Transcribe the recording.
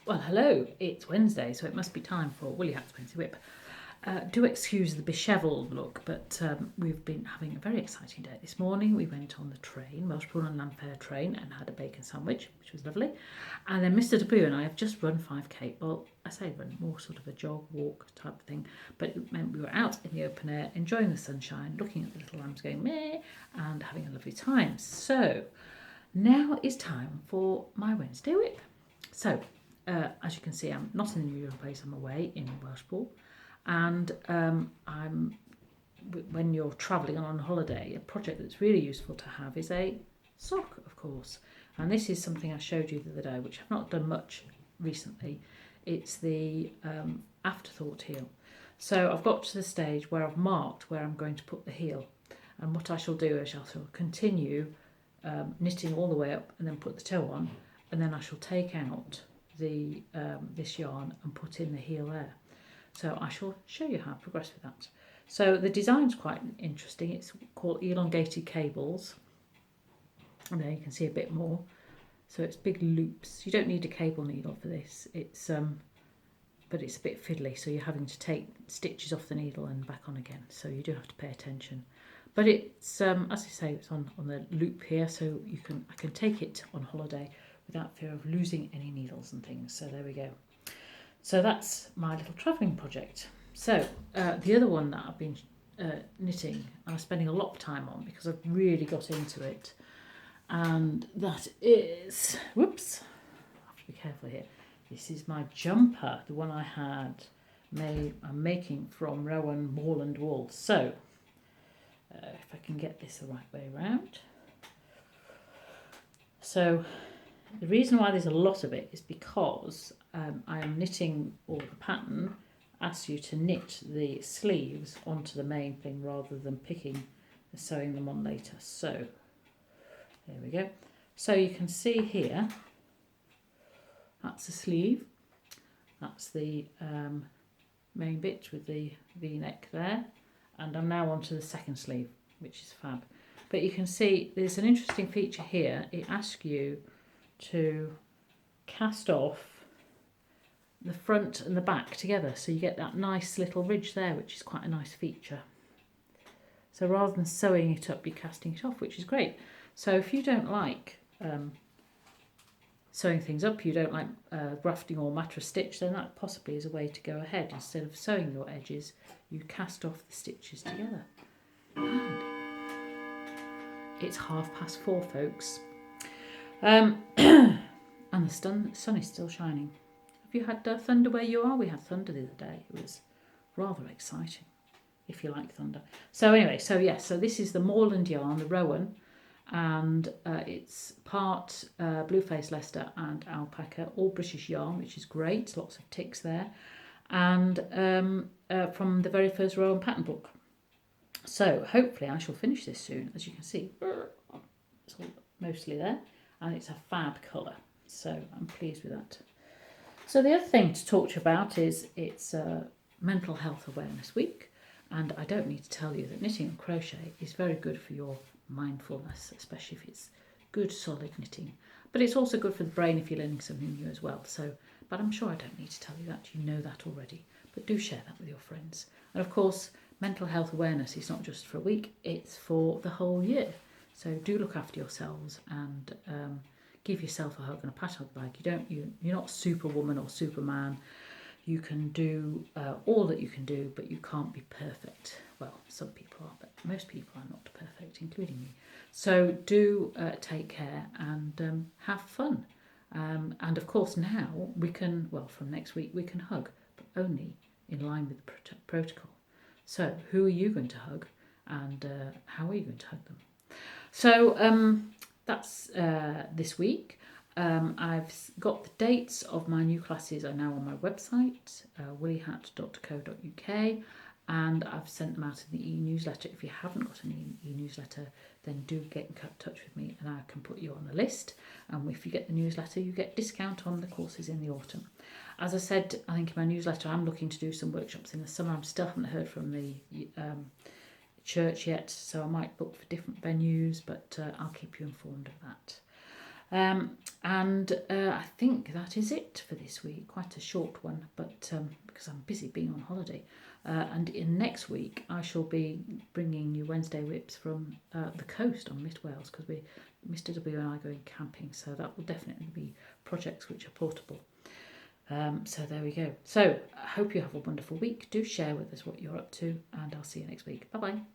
Well, hello, it's Wednesday, so it must be time for Willie Hat's Wednesday Whip. Do excuse the beshevelled look, but we've been having a very exciting day. This morning we went on the train, Welsh Pool and Land Fair train, and had a bacon sandwich, which was lovely. And then Mr. W and I have just run 5K. Well, I say run, more sort of a jog, walk type of thing, but it meant we were out in the open air, enjoying the sunshine, looking at the little lambs going meh, and having a lovely time. So now is time for my Wednesday Whip. So, as you can see, I'm not in the usual place. I'm away in Welshpool, and when you're travelling on holiday, a project that's really useful to have is a sock, of course. And this is something I showed you the other day, which I've not done much recently. It's the afterthought heel. So I've got to the stage where I've marked where I'm going to put the heel, and what I shall do is I shall continue knitting all the way up and then put the toe on, and then I shall take out the this yarn and put in the heel there. So I shall show you how I progress with that. So the design's quite interesting. It's called elongated cables, and there you can see a bit more. So it's big loops. You don't need a cable needle for this. It's but it's a bit fiddly, so you're having to take stitches off the needle and back on again. So you do have to pay attention. But it's as I say, it's on the loop here, so I can take it on holiday without fear of losing any needles and things. So there we go. So that's my little travelling project. So the other one that I've been knitting and I'm spending a lot of time on because I've really got into it, and that is, whoops, I have to be careful here. This is my jumper, the one I had made. I'm making from Rowan Moorland wool. So if I can get this the right way around. So the reason why there's a lot of it is because I am knitting, or the pattern asks you to knit the sleeves onto the main thing rather than picking and sewing them on later. So there we go. So you can see here, that's the sleeve, that's the main bit with the V-neck there, and I'm now onto the second sleeve, which is fab. But you can see there's an interesting feature here. It asks you to cast off the front and the back together, so you get that nice little ridge there, which is quite a nice feature. So rather than sewing it up, you're casting it off, which is great. So if you don't like sewing things up, you don't like grafting or mattress stitch, then that possibly is a way to go ahead. Instead of sewing your edges, you cast off the stitches together. And it's 4:30, folks. And the sun is still shining. Have you had thunder where you are? We had thunder the other day. It was rather exciting, if you like thunder. So anyway, so this is the Moorland yarn, the Rowan, and it's part Blueface Leicester and alpaca, all British yarn, which is great. Lots of ticks there, and from the very first Rowan pattern book. So hopefully I shall finish this soon. As you can see, it's all mostly there, and it's a fab colour. So I'm pleased with that. So the other thing to talk to you about is it's Mental Health Awareness Week, and I don't need to tell you that knitting and crochet is very good for your mindfulness, especially if it's good solid knitting. But it's also good for the brain if you're learning something new as well. So, but I'm sure I don't need to tell you that. You know that already. But do share that with your friends. And of course, mental health awareness is not just for a week, it's for the whole year. So do look after yourselves and give yourself a hug and a pat on the back. You're not Superwoman or Superman. You can do all that you can do, but you can't be perfect. Well, some people are, but most people are not perfect, including me. So do take care and have fun. And of course now we can, well, from next week we can hug, but only in line with the protocol. So who are you going to hug, and how are you going to hug them? So that's this week. I've got the dates of my new classes are now on my website, williehat.co.uk, and I've sent them out in the e-newsletter. If you haven't got an e-newsletter, then do get in touch with me and I can put you on the list. And if you get the newsletter, you get discount on the courses in the autumn. As I said, I think in my newsletter, I'm looking to do some workshops in the summer. I still haven't heard from the church yet, so I might book for different venues, but I'll keep you informed of that. I think that is it for this week. Quite a short one, but because I'm busy being on holiday. And in next week, I shall be bringing you Wednesday whips from the coast on Mid Wales, because Mr W and I are going camping, so that will definitely be projects which are portable. So there we go. So I hope you have a wonderful week. Do share with us what you're up to, and I'll see you next week. Bye bye.